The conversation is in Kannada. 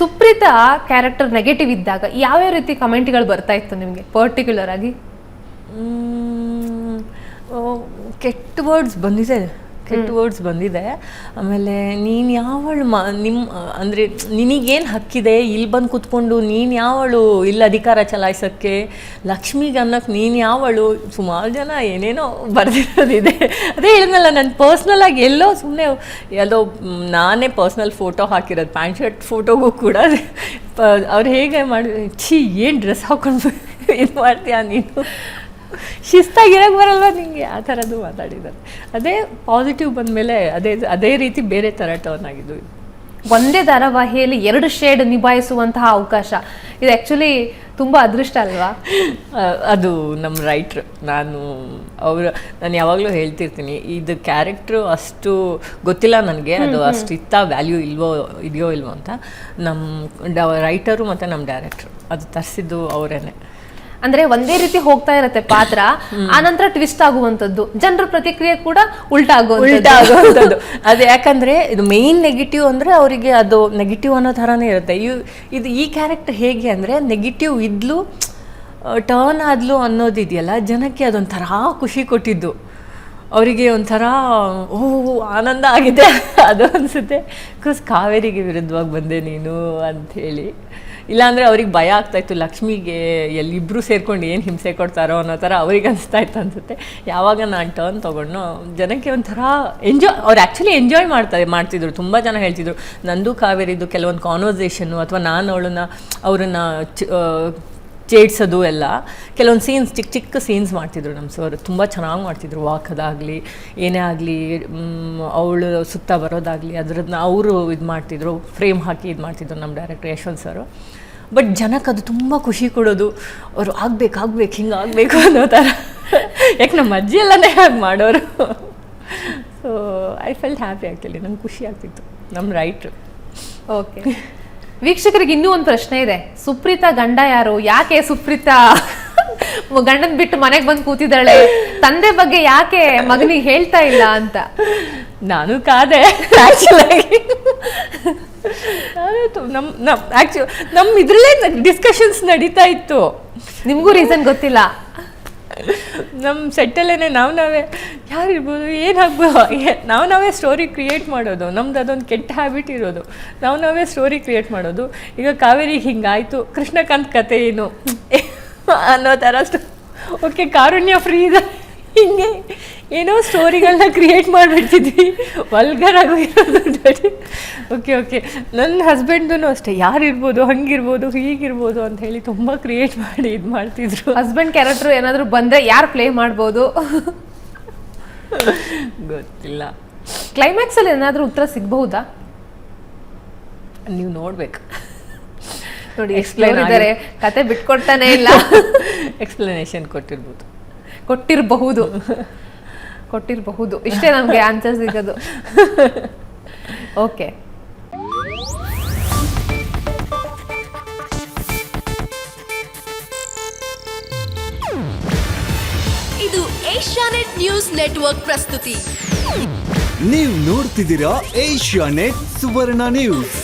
ಸುಪ್ರೀತಾ ಕ್ಯಾರೆಕ್ಟರ್ ನೆಗೆಟಿವ್ ಇದ್ದಾಗ ಯಾವ್ಯಾವ ರೀತಿ ಕಮೆಂಟ್ಗಳು ಬರ್ತಾ ಇತ್ತು ನಿಮಗೆ ಪರ್ಟಿಕ್ಯುಲರ್ ಆಗಿ? ಕೆಟ್ಟ ವರ್ಡ್ಸ್ ಬಂದಿದೆ. ಆಮೇಲೆ ನೀನು ಯಾವಳು ಅಂದರೆ ನಿನಗೇನು ಹಕ್ಕಿದೆ ಇಲ್ಲಿ ಬಂದು ಕೂತ್ಕೊಂಡು ನೀನು ಯಾವಳು ಇಲ್ಲಿ ಅಧಿಕಾರ ಚಲಾಯಿಸೋಕ್ಕೆ, ಲಕ್ಷ್ಮಿಗೆ ಅನ್ನೋಕ್ಕೆ ನೀನು ಯಾವಳು, ಸುಮಾರು ಜನ ಏನೇನೋ ಬರೆದಿರೋದಿದೆ. ಅದೇ ಹೇಳಿದ್ನಲ್ಲ, ನಾನು ಪರ್ಸ್ನಲಾಗಿ ಎಲ್ಲೋ ಸುಮ್ಮನೆ ಎಲ್ಲೋ ನಾನೇ ಪರ್ಸ್ನಲ್ ಫೋಟೋ ಹಾಕಿರೋದು, ಪ್ಯಾಂಟ್ ಶರ್ಟ್ ಫೋಟೋಗೂ ಕೂಡ ಅವ್ರು ಹೇಗೆ ಮಾಡಿ ಏನು ಡ್ರೆಸ್ ಹಾಕೊಂಡು ಇದು ಮಾಡ್ತೀಯ ನೀನು, ಶಿಸ್ತಾಗಿರೋಕ್ಕೆ ಬರಲ್ವ ನಿಮಗೆ, ಆ ಥರದ್ದು ಮಾತಾಡಿದ್ದಾರೆ. ಅದೇ ಪಾಸಿಟಿವ್ ಬಂದಮೇಲೆ ಅದೇ ರೀತಿ ಬೇರೆ ಥರ ಟರ್ನ್ ಆಗಿದ್ದು. ಒಂದೇ ಧಾರಾವಾಹಿಯಲ್ಲಿ 2 ಶೇಡ್ ನಿಭಾಯಿಸುವಂತಹ ಅವಕಾಶ ಇದು ಆ್ಯಕ್ಚುಲಿ ತುಂಬ ಅದೃಷ್ಟ ಅಲ್ವಾ? ಅದು ನಮ್ಮ ರೈಟ್ರು. ನಾನು ಯಾವಾಗಲೂ ಹೇಳ್ತಿರ್ತೀನಿ, ಇದು ಕ್ಯಾರೆಕ್ಟ್ರು ಅಷ್ಟು ಗೊತ್ತಿಲ್ಲ ನನಗೆ, ಅದು ಅಷ್ಟು ವ್ಯಾಲ್ಯೂ ಇದೆಯೋ ಇಲ್ವೋ ಅಂತ. ನಮ್ಮ ರೈಟರು ಮತ್ತು ನಮ್ಮ ಡೈರೆಕ್ಟ್ರು ಅದು ತರಿಸಿದ್ದು ಅವರೇನೆ. ಅಂದ್ರೆ ಒಂದೇ ರೀತಿ ಹೋಗ್ತಾ ಇರತ್ತೆ ಪಾತ್ರ, ಆನಂತರ ಟ್ವಿಸ್ಟ್ ಆಗುವಂಥದ್ದು, ಜನರ ಪ್ರತಿಕ್ರಿಯೆ ಕೂಡ ಉಲ್ಟಾ ಆಗುವಂಥದ್ದು. ಅದು ಯಾಕಂದ್ರೆ ಇದು ಮೇನ್ ನೆಗೆಟಿವ್ ಅಂದ್ರೆ ಅವರಿಗೆ ಅದು ನೆಗೆಟಿವ್ ಅನ್ನೋ ಥರನೇ ಇರುತ್ತೆ. ಈ ಕ್ಯಾರೆಕ್ಟರ್ ಹೇಗೆ ಅಂದ್ರೆ ನೆಗೆಟಿವ್ ಇದ್ಲು ಟರ್ನ್ ಆದ್ಲು ಅನ್ನೋದಿದೆಯಲ್ಲ, ಜನಕ್ಕೆ ಅದೊಂಥರ ಖುಷಿ ಕೊಟ್ಟಿದ್ದು, ಅವರಿಗೆ ಒಂಥರ ಆನಂದ ಆಗಿದೆ ಅದು ಅನಿಸುತ್ತೆ. ಬಿಕಾಸ್ ಕಾವೇರಿಗೆ ವಿರುದ್ಧವಾಗಿ ಬಂದೆ ನೀನು ಅಂಥೇಳಿ. ಇಲ್ಲಾಂದರೆ ಅವ್ರಿಗೆ ಭಯ ಆಗ್ತಾಯಿತ್ತು, ಲಕ್ಷ್ಮಿಗೆ ಎಲ್ಲಿಬ್ಬರು ಸೇರ್ಕೊಂಡು ಏನು ಹಿಂಸೆ ಕೊಡ್ತಾರೋ ಅನ್ನೋ ಥರ ಅವ್ರಿಗೆ ಅನಿಸ್ತಾಯಿತ್ತು ಅನಿಸುತ್ತೆ. ಯಾವಾಗ ನಾನು ಟರ್ನ್ ತೊಗೊಂಡು ಜನಕ್ಕೆ ಒಂಥರ ಅವ್ರು ಆ್ಯಕ್ಚುಲಿ ಎಂಜಾಯ್ ಮಾಡ್ತಿದ್ರು. ತುಂಬ ಜನ ಹೇಳ್ತಿದ್ರು ನಂದು ಕಾವೇರಿದು ಕೆಲವೊಂದು ಕಾನ್ವರ್ಸೇಷನ್ನು ಅಥವಾ ನಾನು ಅವ್ರನ್ನ ಚೇಡ್ಸೋದು ಎಲ್ಲ ಕೆಲವೊಂದು ಸೀನ್ಸ್ ಚಿಕ್ಕ ಸೀನ್ಸ್ ಮಾಡ್ತಿದ್ರು ನಮ್ಮ ಸರ್. ತುಂಬ ಚೆನ್ನಾಗಿ ಮಾಡ್ತಿದ್ರು, ವಾಕದಾಗಲಿ ಏನೇ ಆಗಲಿ, ಅವಳು ಸುತ್ತ ಬರೋದಾಗಲಿ ಅದರನ್ನ ಅವರು ಇದು ಮಾಡ್ತಿದ್ರು, ಫ್ರೇಮ್ ಹಾಕಿ ಇದು ಮಾಡ್ತಿದ್ರು ನಮ್ಮ ಡೈರೆಕ್ಟರ್ ಯಶವಂತ್ ಸರು. ಬಟ್ ಜನಕ್ಕೆ ಅದು ತುಂಬ ಖುಷಿ ಕೊಡೋದು, ಅವರು ಆಗ್ಬೇಕು ಹಿಂಗೆ ಆಗಬೇಕು ಅನ್ನೋ ಥರ. ಯಾಕೆ ನಮ್ಮ ಅಜ್ಜಿ ಎಲ್ಲನೇ ಹಾಗೆ ಮಾಡೋರು. So I felt happy actually, ನಂಗೆ ಖುಷಿ ಆಗ್ತಿತ್ತು ನಮ್ಮ ರೈಟ್ರು. ಓಕೆ, ವೀಕ್ಷಕರಿಗೆ ಇನ್ನೂ ಒಂದು ಪ್ರಶ್ನೆ ಇದೆ. ಸುಪ್ರೀತಾ ಗಂಡ ಯಾರು? ಯಾಕೆ ಸುಪ್ರೀತಾ ಗಂಡನ್ ಬಿಟ್ಟು ಮನೆಗೆ ಬಂದು ಕೂತಿದ್ದಾಳೆ? ತಂದೆ ಬಗ್ಗೆ ಯಾಕೆ ಮಗನಿಗೆ ಹೇಳ್ತಾ ಇಲ್ಲ ಅಂತ ನಾನು ಕಾದೆ. ನಮ್ಮ ಇದ್ರಲ್ಲೇ ಡಿಸ್ಕಷನ್ಸ್ ನಡೀತಾ ಇತ್ತು. ನಿಮಗೂ ರೀಸನ್ ಗೊತ್ತಿಲ್ಲ? ನಮ್ಮ ಸೆಟ್ಟಲ್ಲೇ ನಾವೇ ಯಾರಿರ್ಬೋದು, ಏನಾಗ್ಬೋದು, ನಾವೇ ಸ್ಟೋರಿ ಕ್ರಿಯೇಟ್ ಮಾಡೋದು. ನಮ್ದು ಅದೊಂದು ಕೆಟ್ಟ ಹ್ಯಾಬಿಟ್ ಇರೋದು, ನಾವೇ ಸ್ಟೋರಿ ಕ್ರಿಯೇಟ್ ಮಾಡೋದು. ಈಗ ಕಾವೇರಿಗೆ ಹಿಂಗಾಯಿತು, ಕೃಷ್ಣಕಾಂತ್ ಕತೆ ಏನು ಅನ್ನೋ ಥರ ಓಕೆ ಕಾರುಣ್ಯ ಫ್ರೀ ಇದೆ, ಹಿಂಗೆ ಏನೋ ಸ್ಟೋರಿಗಳನ್ನ ಕ್ರಿಯೇಟ್ ಮಾಡಿಬಿಡ್ತಿದ್ವಿ, ವಲ್ಗರ್ ಆಗೋಗಿರೋದು. ಓಕೆ ನನ್ನ ಹಸ್ಬೆಂಡೂ ಅಷ್ಟೇ, ಯಾರಿರ್ಬೋದು, ಹಂಗಿರ್ಬೋದು, ಹೀಗಿರ್ಬೋದು ಅಂತ ಹೇಳಿ ತುಂಬ ಕ್ರಿಯೇಟ್ ಮಾಡಿ ಇದು ಮಾಡ್ತಿದ್ರು. ಹಸ್ಬೆಂಡ್ ಕ್ಯಾರೆಕ್ಟರ್ ಏನಾದರೂ ಬಂದರೆ ಯಾರು ಪ್ಲೇ ಮಾಡ್ಬೋದು ಗೊತ್ತಿಲ್ಲ. ಕ್ಲೈಮ್ಯಾಕ್ಸಲ್ಲಿ ಏನಾದರೂ ಉತ್ತರ ಸಿಗಬಹುದಾ? ನೀವು ನೋಡ್ಬೇಕು ನೋಡಿ, ಎಕ್ಸ್ಪ್ಲೈನ್ ಇದ್ದಾರೆ, ಕತೆ ಬಿಟ್ಕೊಡ್ತಾನೆ ಇಲ್ಲ. ಎಕ್ಸ್ಪ್ಲನೇಷನ್ ಕೊಟ್ಟಿರಬಹುದು ಇಷ್ಟೇ ನಮಗೆ ಆನ್ಸರ್ ಸಿಗೋದು. ಓಕೆ, ಇದು ಏಷ್ಯಾನೆಟ್ ನ್ಯೂಸ್ ನೆಟ್ವರ್ಕ್ ಪ್ರಸ್ತುತಿ. ನೀವು ನೋಡ್ತಿದ್ದೀರಾ ಏಷ್ಯಾನೆಟ್ ಸುವರ್ಣ ನ್ಯೂಸ್.